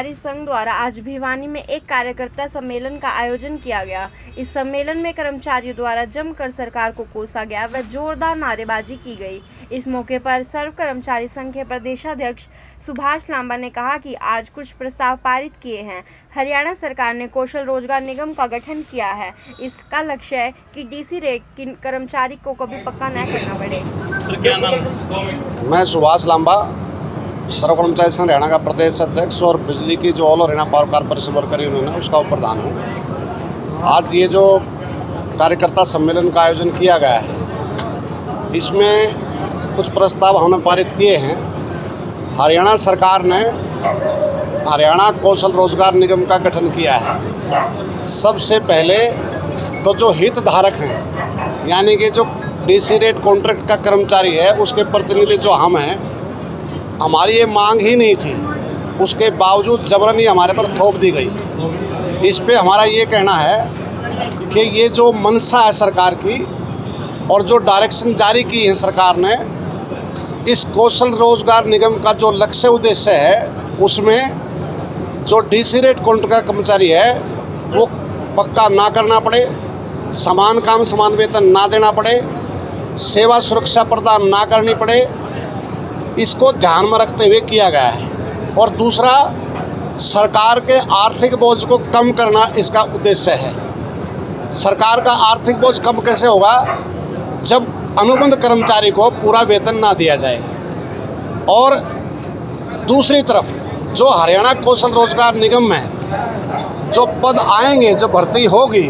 कर्मचारी संघ द्वारा आज भिवानी में एक कार्यकर्ता सम्मेलन का आयोजन किया गया। इस सम्मेलन में कर्मचारियों द्वारा जमकर सरकार को कोसा गया व जोरदार नारेबाजी की गई। इस मौके पर सर्व कर्मचारी संघ के प्रदेशाध्यक्ष सुभाष लांबा ने कहा कि आज कुछ प्रस्ताव पारित किए हैं। हरियाणा सरकार ने कौशल रोजगार निगम का गठन किया है। इसका लक्ष्य है कि डीसी रेट की कर्मचारी को कभी पक्का न करना पड़े। मैं सुभाष लांबा, सर्व कर्मचारी संघ हरियाणा का प्रदेश अध्यक्ष और बिजली की जो all Haryana power corporation worker union है उसका प्रधान हूँ। आज ये जो कार्यकर्ता सम्मेलन का आयोजन किया गया है, इसमें कुछ प्रस्ताव हमने पारित किए हैं। हरियाणा सरकार ने हरियाणा कौशल रोजगार निगम का गठन किया है। सबसे पहले तो जो हितधारक हैं, यानी कि जो डीसी रेट कॉन्ट्रैक्ट का कर्मचारी है, उसके प्रतिनिधि जो हम हैं, हमारी ये मांग ही नहीं थी, उसके बावजूद जबरन ही हमारे पर थोप दी गई। इस पे हमारा ये कहना है कि ये जो मंशा है सरकार की और जो डायरेक्शन जारी की है सरकार ने, इस कौशल रोजगार निगम का जो लक्ष्य उद्देश्य है, उसमें जो डीसी रेट कॉन्ट्रैक्ट का कर्मचारी है वो पक्का ना करना पड़े, समान काम समान वेतन ना देना पड़े, सेवा सुरक्षा प्रदान ना करनी पड़े, इसको ध्यान में रखते हुए किया गया है। और दूसरा, सरकार के आर्थिक बोझ को कम करना इसका उद्देश्य है। सरकार का आर्थिक बोझ कम कैसे होगा? जब अनुबंध कर्मचारी को पूरा वेतन ना दिया जाए। और दूसरी तरफ जो हरियाणा कौशल रोजगार निगम में जो पद आएंगे, जो भर्ती होगी,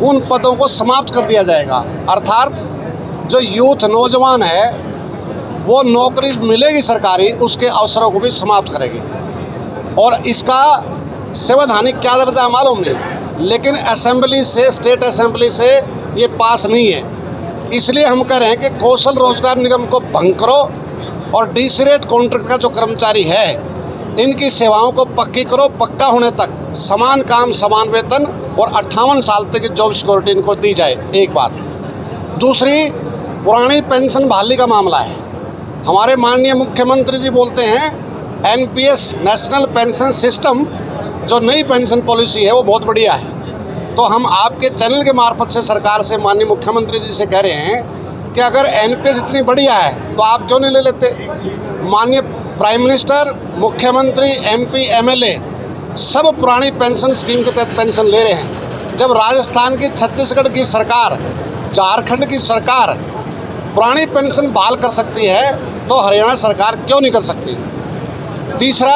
उन पदों को समाप्त कर दिया जाएगा। अर्थात जो यूथ नौजवान है वो नौकरी मिलेगी सरकारी, उसके अवसरों को भी समाप्त करेगी। और इसका संवैधानिक क्या दर्जा मालूम नहीं, लेकिन असेंबली से, स्टेट असेंबली से ये पास नहीं है। इसलिए हम कह रहे हैं कि कौशल रोजगार निगम को भंग करो और डीसी रेट कॉन्ट्रैक्ट का जो कर्मचारी है, इनकी सेवाओं को पक्की करो। पक्का होने तक समान काम समान वेतन और 58 साल तक की जॉब सिक्योरिटी इनको दी जाए, एक बात। दूसरी, पुरानी पेंशन बहाली का मामला है। हमारे माननीय मुख्यमंत्री जी बोलते हैं एनपीएस, नेशनल पेंशन सिस्टम, जो नई पेंशन पॉलिसी है वो बहुत बढ़िया है। तो हम आपके चैनल के मार्फत से सरकार से, माननीय मुख्यमंत्री जी से कह रहे हैं कि अगर एनपीएस इतनी बढ़िया है तो आप क्यों नहीं ले लेते? माननीय प्राइम मिनिस्टर, मुख्यमंत्री, एमपी, एमएलए सब पुरानी पेंशन स्कीम के तहत पेंशन ले रहे हैं। जब राजस्थान की, छत्तीसगढ़ की सरकार, झारखंड की सरकार पुरानी पेंशन बहाल कर सकती है तो हरियाणा सरकार क्यों नहीं कर सकती? तीसरा,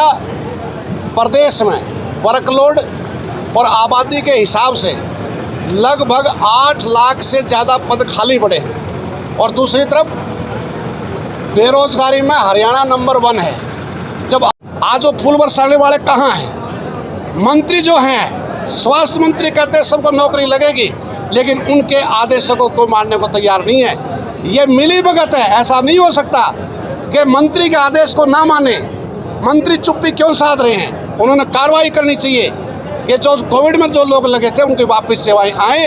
प्रदेश में वर्कलोड और आबादी के हिसाब से लगभग 8 लाख से ज़्यादा पद खाली पड़े हैं। और दूसरी तरफ बेरोजगारी में हरियाणा नंबर 1 है। जब आज वो फूल बरसाने वाले कहाँ हैं? मंत्री जो हैं, स्वास्थ्य मंत्री कहते हैं सबको नौकरी लगेगी, लेकिन उनके आदेशों को कोई मानने को तैयार नहीं है। ये मिलीभगत है। ऐसा नहीं हो सकता कि मंत्री के आदेश को ना माने। मंत्री चुप्पी क्यों साध रहे हैं? उन्होंने कार्रवाई करनी चाहिए कि जो कोविड में जो लोग लगे थे उनकी वापस सेवाएं आए।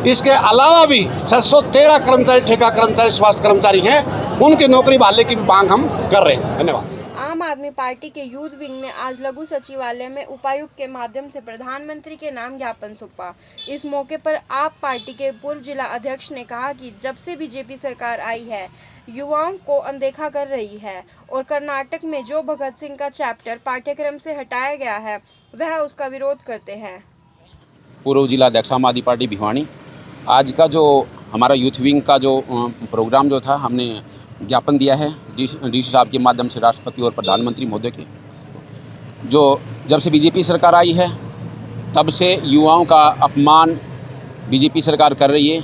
इसके अलावा भी 613 कर्मचारी, ठेका कर्मचारी, स्वास्थ्य कर्मचारी हैं, उनकी नौकरी बहाली की भी मांग हम कर रहे हैं। धन्यवाद। आम आदमी पार्टी के यूथ विंग ने आज लघु सचिवालय में उपायुक्त के माध्यम से प्रधानमंत्री के नाम ज्ञापन सौंपा। इस मौके पर आप पार्टी के पूर्व जिला अध्यक्ष ने कहा कि जब से बीजेपी सरकार आई है, युवाओं को अनदेखा कर रही है और कर्नाटक में जो भगत सिंह का चैप्टर पाठ्यक्रम से हटाया गया है, वह उसका विरोध करते हैं। पूर्व जिला अध्यक्ष आम आदमी पार्टी भिवानी, आज का जो हमारा यूथ विंग का जो प्रोग्राम जो था, हमने ज्ञापन दिया है डीसी साहब के माध्यम से राष्ट्रपति और प्रधानमंत्री महोदय के। जो जब से बीजेपी सरकार आई है तब से युवाओं का अपमान बीजेपी सरकार कर रही है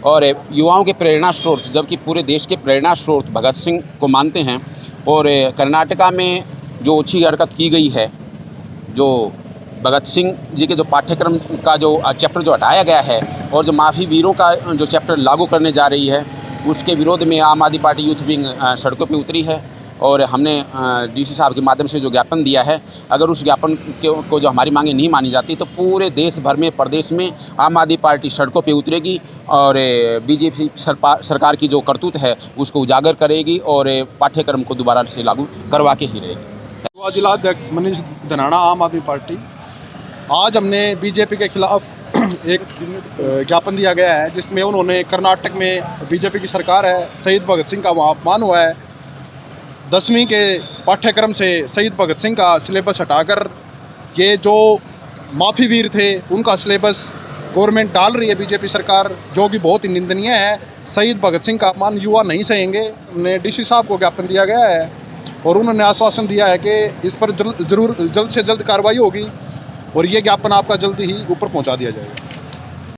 और युवाओं के प्रेरणा स्रोत, जबकि पूरे देश के प्रेरणा स्रोत भगत सिंह को मानते हैं। और कर्नाटका में जो अच्छी हरकत की गई है, जो भगत सिंह जी के जो पाठ्यक्रम का जो चैप्टर जो हटाया गया है और जो माफ़ी वीरों का जो चैप्टर लागू करने जा रही है, उसके विरोध में आम आदमी पार्टी यूथ विंग सड़कों पे उतरी है। और हमने डीसी साहब के माध्यम से जो ज्ञापन दिया है, अगर उस ज्ञापन को जो हमारी मांगें नहीं मानी जाती तो पूरे देश भर में, प्रदेश में आम आदमी पार्टी सड़कों पे उतरेगी और बीजेपी सरकार की जो करतूत है उसको उजागर करेगी और पाठ्यक्रम को दोबारा से लागू करवा के ही रहेगी। जिला अध्यक्ष मनीष धनाना, आम आदमी पार्टी। आज हमने बीजेपी के खिलाफ एक ज्ञापन दिया गया है जिसमें उन्होंने कर्नाटक में बीजेपी की सरकार है, शहीद भगत सिंह का वहाँ अपमान हुआ है। 10वीं के पाठ्यक्रम से शहीद भगत सिंह का सिलेबस हटाकर ये जो माफी वीर थे उनका सिलेबस गवर्नमेंट डाल रही है बीजेपी सरकार, जो कि बहुत ही निंदनीय है। शहीद भगत सिंह का अपमान युवा नहीं सहेंगे। उन्हें डीसी साहब को ज्ञापन दिया गया है और उन्होंने आश्वासन दिया है कि इस पर जल्द से जल्द कार्रवाई होगी और ये ज्ञापन आपका जल्दी ही ऊपर पहुंचा दिया जाएगा।